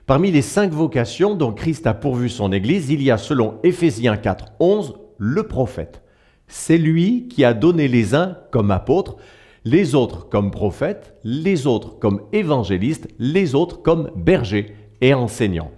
Parmi les 5 vocations dont Christ a pourvu son Église, il y a selon Éphésiens 4, 11, le prophète. C'est lui qui a donné les uns comme apôtres, les autres comme prophètes, les autres comme évangélistes, les autres comme bergers et enseignants.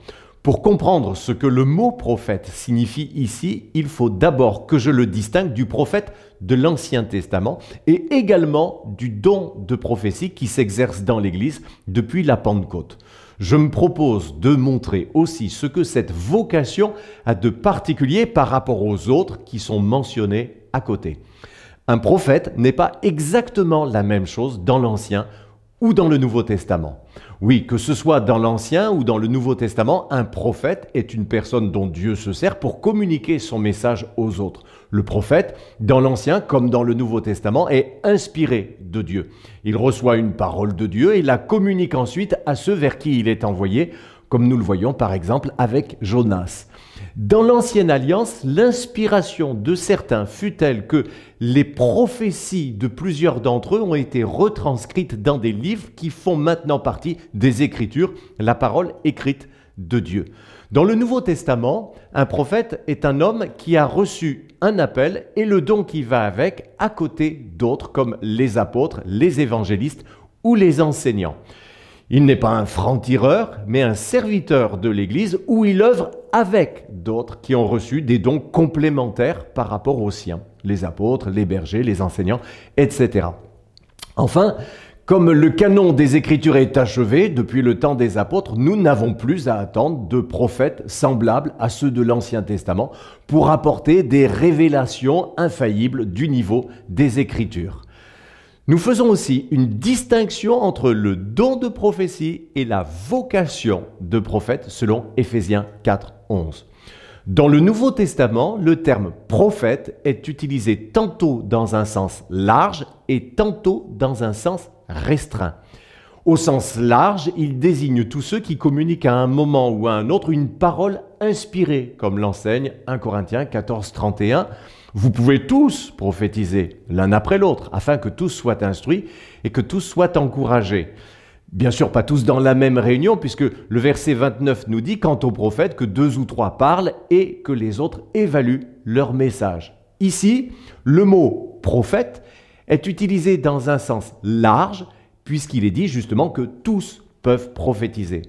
Pour comprendre ce que le mot prophète signifie ici, il faut d'abord que je le distingue du prophète de l'Ancien Testament et également du don de prophétie qui s'exerce dans l'Église depuis la Pentecôte. Je me propose de montrer aussi ce que cette vocation a de particulier par rapport aux autres qui sont mentionnés à côté. Un prophète n'est pas exactement la même chose dans l'Ancien ou dans le Nouveau Testament. Oui, que ce soit dans l'Ancien ou dans le Nouveau Testament, un prophète est une personne dont Dieu se sert pour communiquer son message aux autres. Le prophète, dans l'Ancien comme dans le Nouveau Testament, est inspiré de Dieu. Il reçoit une parole de Dieu et la communique ensuite à ceux vers qui il est envoyé, comme nous le voyons par exemple avec Jonas. Dans l'Ancienne Alliance, l'inspiration de certains fut telle que les prophéties de plusieurs d'entre eux ont été retranscrites dans des livres qui font maintenant partie des Écritures, la parole écrite de Dieu. Dans le Nouveau Testament, un prophète est un homme qui a reçu un appel et le don qui va avec, à côté d'autres comme les apôtres, les évangélistes ou les enseignants. Il n'est pas un franc-tireur, mais un serviteur de l'Église où il œuvre avec d'autres qui ont reçu des dons complémentaires par rapport aux siens, les apôtres, les bergers, les enseignants, etc. Enfin, comme le canon des Écritures est achevé depuis le temps des apôtres, nous n'avons plus à attendre de prophètes semblables à ceux de l'Ancien Testament pour apporter des révélations infaillibles du niveau des Écritures. Nous faisons aussi une distinction entre le don de prophétie et la vocation de prophète selon Éphésiens 4, 11. Dans le Nouveau Testament, le terme prophète est utilisé tantôt dans un sens large et tantôt dans un sens restreint. Au sens large, il désigne tous ceux qui communiquent à un moment ou à un autre une parole inspirée, comme l'enseigne 1 Corinthiens 14, 31. Vous pouvez tous prophétiser l'un après l'autre, afin que tous soient instruits et que tous soient encouragés. Bien sûr, pas tous dans la même réunion, puisque le verset 29 nous dit, quant aux prophètes, que 2 ou 3 parlent et que les autres évaluent leur message. Ici, le mot prophète est utilisé dans un sens large, puisqu'il est dit justement que tous peuvent prophétiser.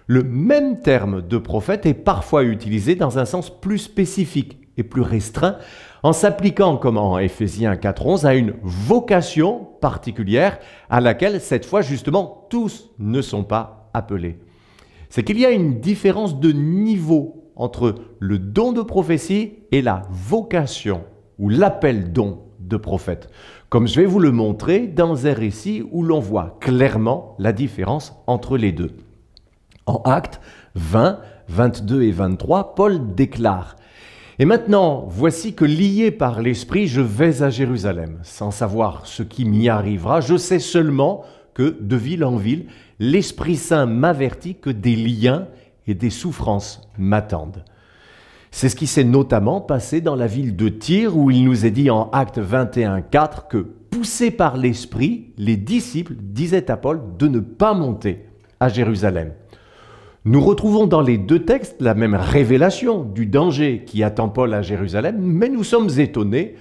Le même terme de prophète est parfois utilisé dans un sens plus spécifique et plus restreint, en s'appliquant, comme en Éphésiens 4.11, à une vocation particulière à laquelle, cette fois, justement, tous ne sont pas appelés. C'est qu'il y a une différence de niveau entre le don de prophétie et la vocation, ou l'appel don de prophète, comme je vais vous le montrer dans un récit où l'on voit clairement la différence entre les deux. En Actes 20, 22 et 23, Paul déclare « Et maintenant, voici que lié par l'Esprit, je vais à Jérusalem. Sans savoir ce qui m'y arrivera, je sais seulement que, de ville en ville, l'Esprit Saint m'avertit que des liens et des souffrances m'attendent. » C'est ce qui s'est notamment passé dans la ville de Tyr, où il nous est dit en Actes 21, 4 que, poussés par l'Esprit, les disciples disaient à Paul de ne pas monter à Jérusalem. Nous retrouvons dans les deux textes la même révélation du danger qui attend Paul à Jérusalem, mais nous sommes étonnés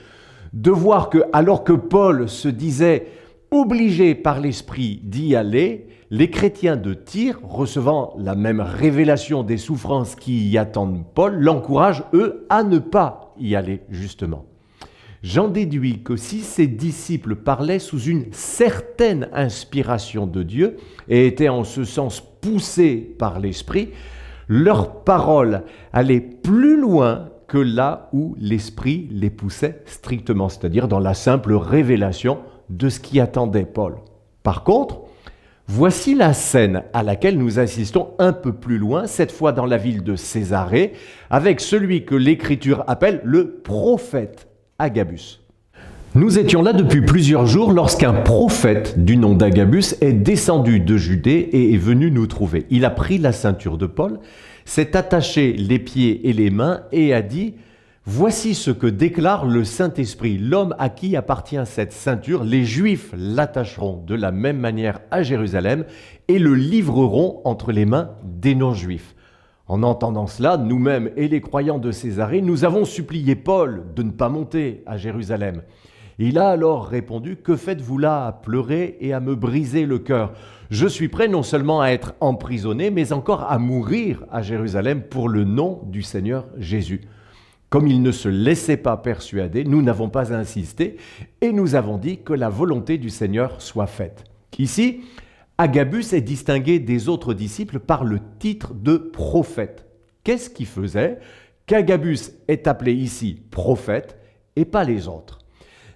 de voir que, alors que Paul se disait obligé par l'Esprit d'y aller, les chrétiens de Tyr, recevant la même révélation des souffrances qui y attendent Paul, l'encouragent, eux, à ne pas y aller, justement. J'en déduis que si ces disciples parlaient sous une certaine inspiration de Dieu et étaient en ce sens poussés par l'Esprit, leurs paroles allaient plus loin que là où l'Esprit les poussait strictement, c'est-à-dire dans la simple révélation de ce qui attendait Paul. Par contre, voici la scène à laquelle nous assistons un peu plus loin, cette fois dans la ville de Césarée, avec celui que l'Écriture appelle le prophète Agabus. Nous étions là depuis plusieurs jours lorsqu'un prophète du nom d'Agabus est descendu de Judée et est venu nous trouver. Il a pris la ceinture de Paul, s'est attaché les pieds et les mains et a dit « Voici ce que déclare le Saint-Esprit. L'homme à qui appartient cette ceinture, les Juifs l'attacheront de la même manière à Jérusalem et le livreront entre les mains des non-juifs. En entendant cela, nous-mêmes et les croyants de Césarée, nous avons supplié Paul de ne pas monter à Jérusalem. Il a alors répondu: « Que faites-vous là à pleurer et à me briser le cœur? Je suis prêt non seulement à être emprisonné, mais encore à mourir à Jérusalem pour le nom du Seigneur Jésus. » Comme il ne se laissait pas persuader, nous n'avons pas insisté et nous avons dit que la volonté du Seigneur soit faite. Ici, Agabus est distingué des autres disciples par le titre de prophète. Qu'est-ce qui faisait qu'Agabus est appelé ici prophète et pas les autres?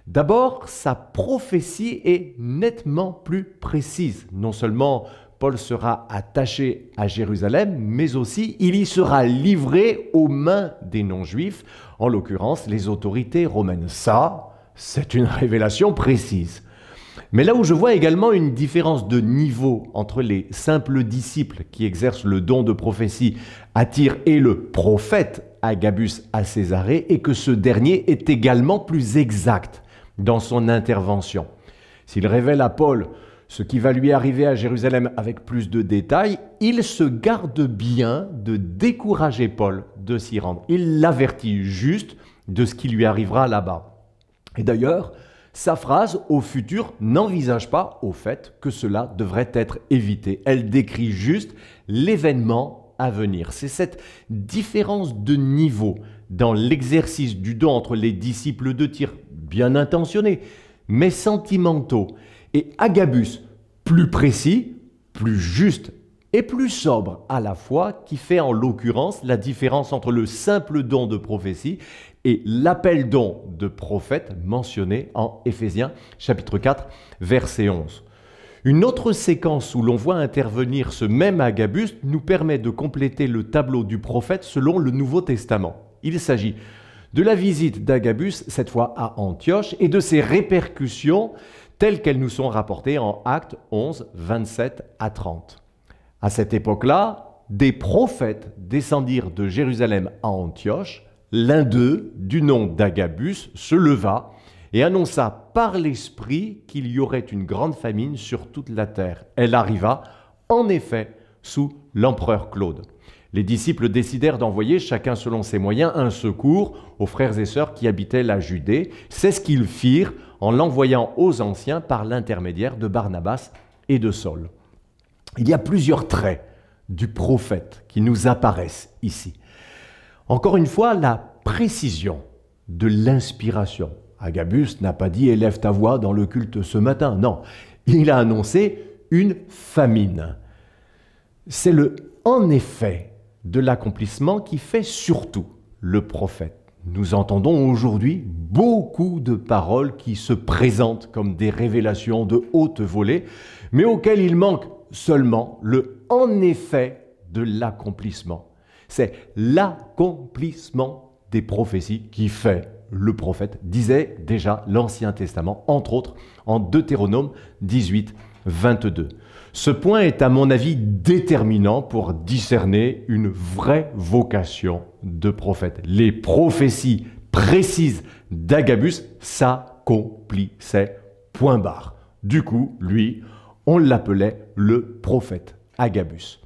D'abord, sa prophétie est nettement plus précise. Non seulement Paul sera attaché à Jérusalem, mais aussi il y sera livré aux mains des non-juifs, en l'occurrence les autorités romaines. Ça, c'est une révélation précise. Mais là où je vois également une différence de niveau entre les simples disciples qui exercent le don de prophétie à Tyr et le prophète Agabus à Césarée, et que ce dernier est également plus exact dans son intervention. S'il révèle à Paul ce qui va lui arriver à Jérusalem avec plus de détails, il se garde bien de décourager Paul de s'y rendre. Il l'avertit juste de ce qui lui arrivera là-bas. Et d'ailleurs, sa phrase au futur n'envisage pas au fait que cela devrait être évité. Elle décrit juste l'événement à venir. C'est cette différence de niveau dans l'exercice du don entre les disciples de Tyr, bien intentionnés, mais sentimentaux, et Agabus, plus précis, plus juste et plus sobre à la fois, qui fait en l'occurrence la différence entre le simple don de prophétie et l'appel don de prophète mentionné en Éphésiens chapitre 4, verset 11. Une autre séquence où l'on voit intervenir ce même Agabus nous permet de compléter le tableau du prophète selon le Nouveau Testament. Il s'agit de la visite d'Agabus, cette fois à Antioche, et de ses répercussions telles qu'elles nous sont rapportées en Actes 11, 27 à 30. À cette époque-là, des prophètes descendirent de Jérusalem à Antioche. L'un d'eux, du nom d'Agabus, se leva et annonça par l'Esprit qu'il y aurait une grande famine sur toute la terre. Elle arriva, en effet, sous l'empereur Claude. Les disciples décidèrent d'envoyer, chacun selon ses moyens, un secours aux frères et sœurs qui habitaient la Judée. C'est ce qu'ils firent en l'envoyant aux anciens par l'intermédiaire de Barnabas et de Saul. Il y a plusieurs traits du prophète qui nous apparaissent ici. Encore une fois, la précision de l'inspiration. Agabus n'a pas dit « élève ta voix dans le culte ce matin ». Non, il a annoncé une famine. C'est le « en effet » de l'accomplissement qui fait surtout le prophète. Nous entendons aujourd'hui beaucoup de paroles qui se présentent comme des révélations de haute volée, mais auxquelles il manque seulement le « en effet » de l'accomplissement. C'est l'accomplissement des prophéties qui fait le prophète, disait déjà l'Ancien Testament, entre autres en Deutéronome 18, 22. Ce point est à mon avis déterminant pour discerner une vraie vocation de prophète. Les prophéties précises d'Agabus s'accomplissaient, point barre. Du coup, lui, on l'appelait le prophète Agabus.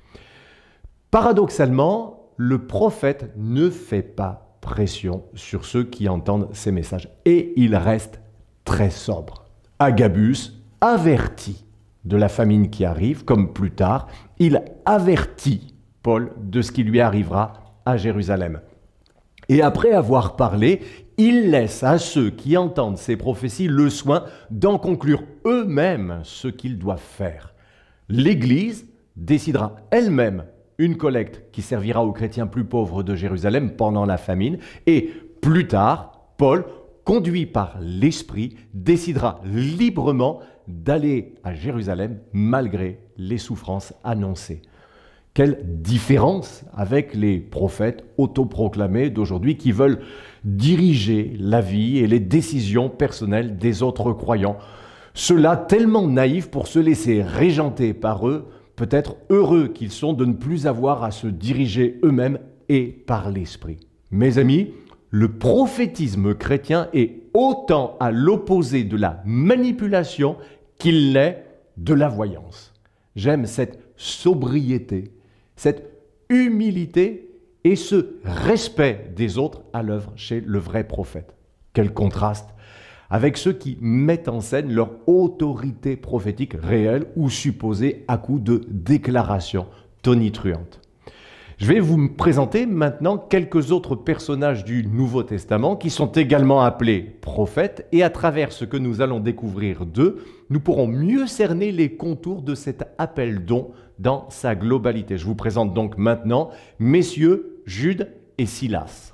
Paradoxalement, le prophète ne fait pas pression sur ceux qui entendent ses messages et il reste très sobre. Agabus avertit de la famine qui arrive, comme plus tard, il avertit Paul de ce qui lui arrivera à Jérusalem. Et après avoir parlé, il laisse à ceux qui entendent ces prophéties le soin d'en conclure eux-mêmes ce qu'ils doivent faire. L'Église décidera elle-même une collecte qui servira aux chrétiens plus pauvres de Jérusalem pendant la famine, et plus tard, Paul, conduit par l'Esprit, décidera librement d'aller à Jérusalem malgré les souffrances annoncées. Quelle différence avec les prophètes autoproclamés d'aujourd'hui qui veulent diriger la vie et les décisions personnelles des autres croyants. Ceux-là tellement naïfs pour se laisser régenter par eux, peut-être heureux qu'ils sont de ne plus avoir à se diriger eux-mêmes et par l'Esprit. Mes amis, Le prophétisme chrétien est autant à l'opposé de la manipulation qu'il l'est de la voyance. J'aime cette sobriété, cette humilité et ce respect des autres à l'œuvre chez le vrai prophète. Quel contraste avec ceux qui mettent en scène leur autorité prophétique réelle ou supposée à coup de déclarations tonitruantes. Je vais vous présenter maintenant quelques autres personnages du Nouveau Testament qui sont également appelés prophètes, et à travers ce que nous allons découvrir d'eux, nous pourrons mieux cerner les contours de cet appel-don dans sa globalité. Je vous présente donc maintenant messieurs Jude et Silas.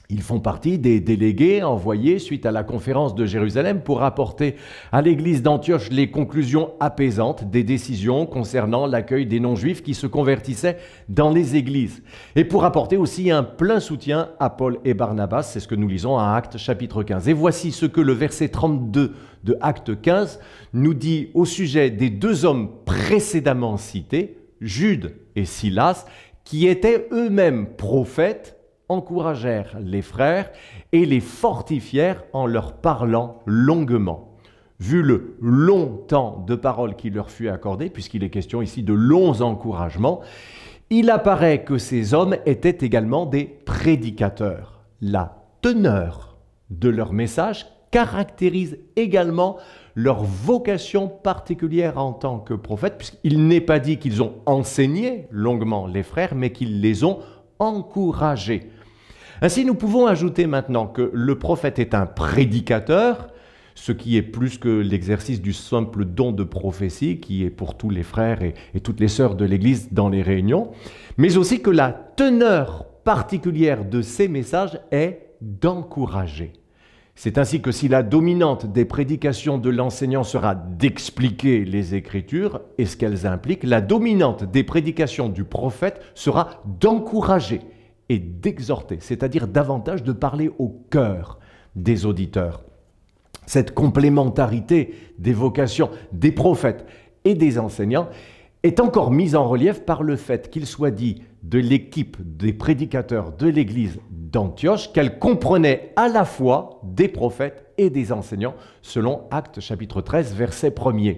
Ils font partie des délégués envoyés suite à la conférence de Jérusalem pour apporter à l'église d'Antioche les conclusions apaisantes des décisions concernant l'accueil des non-juifs qui se convertissaient dans les églises. Et pour apporter aussi un plein soutien à Paul et Barnabas, c'est ce que nous lisons à Actes chapitre 15. Et voici ce que le verset 32 de Actes 15 nous dit au sujet des deux hommes précédemment cités, Jude et Silas, qui étaient eux-mêmes prophètes, encouragèrent les frères et les fortifièrent en leur parlant longuement. Vu le long temps de parole qui leur fut accordé, puisqu'il est question ici de longs encouragements, il apparaît que ces hommes étaient également des prédicateurs. La teneur de leur message caractérise également leur vocation particulière en tant que prophètes, puisqu'il n'est pas dit qu'ils ont enseigné longuement les frères, mais qu'ils les ont encouragés. Ainsi, nous pouvons ajouter maintenant que le prophète est un prédicateur, ce qui est plus que l'exercice du simple don de prophétie, qui est pour tous les frères et toutes les sœurs de l'Église dans les réunions, mais aussi que la teneur particulière de ces messages est d'encourager. C'est ainsi que si la dominante des prédications de l'enseignant sera d'expliquer les Écritures et ce qu'elles impliquent, la dominante des prédications du prophète sera d'encourager et d'exhorter, c'est-à-dire davantage de parler au cœur des auditeurs. Cette complémentarité des vocations des prophètes et des enseignants est encore mise en relief par le fait qu'il soit dit de l'équipe des prédicateurs de l'église d'Antioche qu'elle comprenait à la fois des prophètes et des enseignants, selon Actes chapitre 13, verset 1er.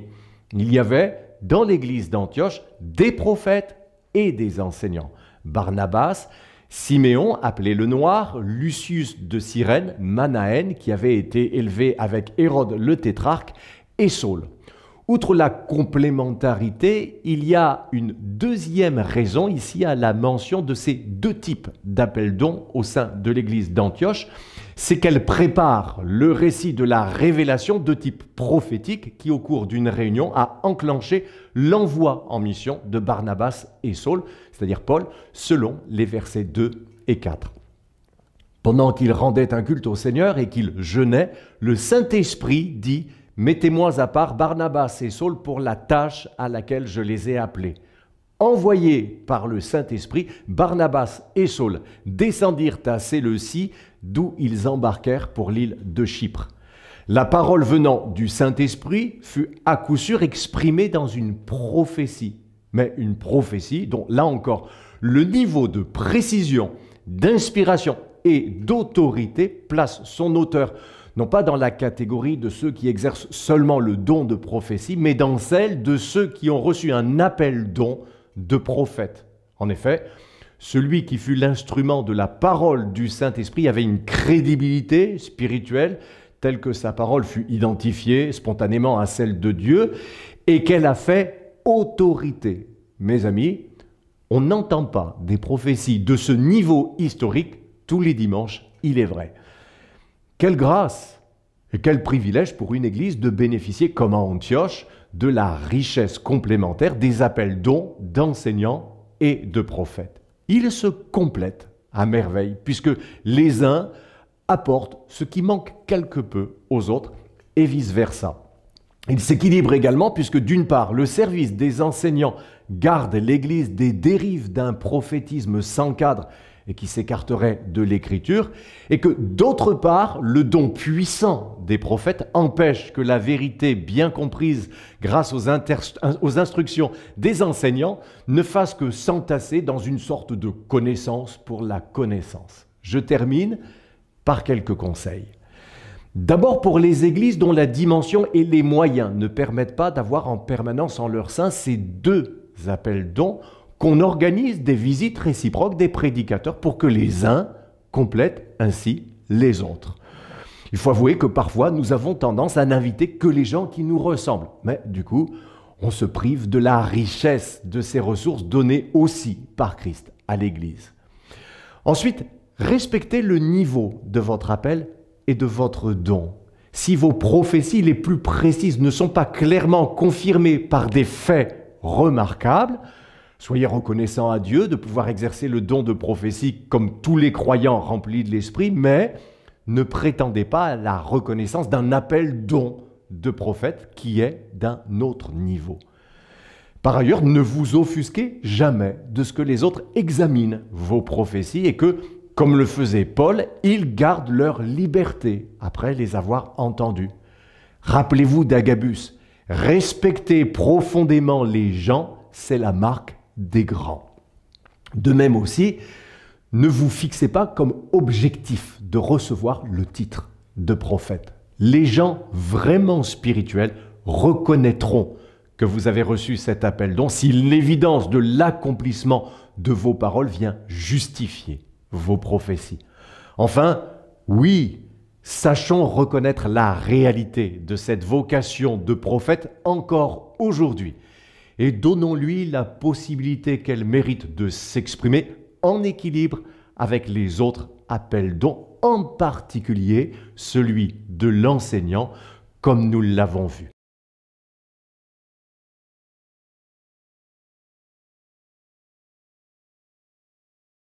Il y avait dans l'église d'Antioche des prophètes et des enseignants. Barnabas, Siméon, appelé le Noir, Lucius de Cyrène, Manaën, qui avait été élevé avec Hérode le tétrarque, et Saul. Outre la complémentarité, il y a une deuxième raison ici à la mention de ces deux types d'appels-dons au sein de l'église d'Antioche, c'est qu'elle prépare le récit de la révélation de type prophétique qui, au cours d'une réunion, a enclenché l'envoi en mission de Barnabas et Saul, c'est-à-dire Paul, selon les versets 2 et 4. Pendant qu'ils rendaient un culte au Seigneur et qu'ils jeûnaient, le Saint-Esprit dit « Mettez-moi à part Barnabas et Saul pour la tâche à laquelle je les ai appelés. » Envoyés par le Saint-Esprit, Barnabas et Saul descendirent à Séleucie, d'où ils embarquèrent pour l'île de Chypre. La parole venant du Saint-Esprit fut à coup sûr exprimée dans une prophétie, mais une prophétie dont, là encore, le niveau de précision, d'inspiration et d'autorité place son auteur non pas dans la catégorie de ceux qui exercent seulement le don de prophétie, mais dans celle de ceux qui ont reçu un appel-don de prophète. En effet, celui qui fut l'instrument de la parole du Saint-Esprit avait une crédibilité spirituelle telle que sa parole fut identifiée spontanément à celle de Dieu et qu'elle a fait autorité. Mes amis, on n'entend pas des prophéties de ce niveau historique tous les dimanches, il est vrai. Quelle grâce et quel privilège pour une église de bénéficier, comme à Antioche, de la richesse complémentaire des appels-dons d'enseignants et de prophètes. Ils se complètent à merveille, puisque les uns apportent ce qui manque quelque peu aux autres, et vice-versa. Ils s'équilibrent également, puisque d'une part, le service des enseignants garde l'Église des dérives d'un prophétisme sans cadre et qui s'écarterait de l'Écriture, et que d'autre part, le don puissant des prophètes empêche que la vérité bien comprise grâce aux instructions des enseignants ne fasse que s'entasser dans une sorte de connaissance pour la connaissance. Je termine par quelques conseils. D'abord pour les églises dont la dimension et les moyens ne permettent pas d'avoir en permanence en leur sein ces deux appels dons, qu'on organise des visites réciproques des prédicateurs pour que les uns complètent ainsi les autres. Il faut avouer que parfois nous avons tendance à n'inviter que les gens qui nous ressemblent, mais du coup on se prive de la richesse de ces ressources données aussi par Christ à l'Église. Ensuite, respectez le niveau de votre appel et de votre don. Si vos prophéties les plus précises ne sont pas clairement confirmées par des faits remarquables, soyez reconnaissants à Dieu de pouvoir exercer le don de prophétie comme tous les croyants remplis de l'Esprit, mais ne prétendez pas à la reconnaissance d'un appel don de prophète qui est d'un autre niveau. Par ailleurs, ne vous offusquez jamais de ce que les autres examinent vos prophéties et que, comme le faisait Paul, ils gardent leur liberté après les avoir entendues. Rappelez-vous d'Agabus, respectez profondément les gens, c'est la marque des grands. De même aussi, ne vous fixez pas comme objectif de recevoir le titre de prophète. Les gens vraiment spirituels reconnaîtront que vous avez reçu cet appel don si l'évidence de l'accomplissement de vos paroles vient justifier vos prophéties. Enfin, oui, sachons reconnaître la réalité de cette vocation de prophète encore aujourd'hui et donnons-lui la possibilité qu'elle mérite de s'exprimer en équilibre avec les autres appels dont en particulier celui de l'enseignant comme nous l'avons vu.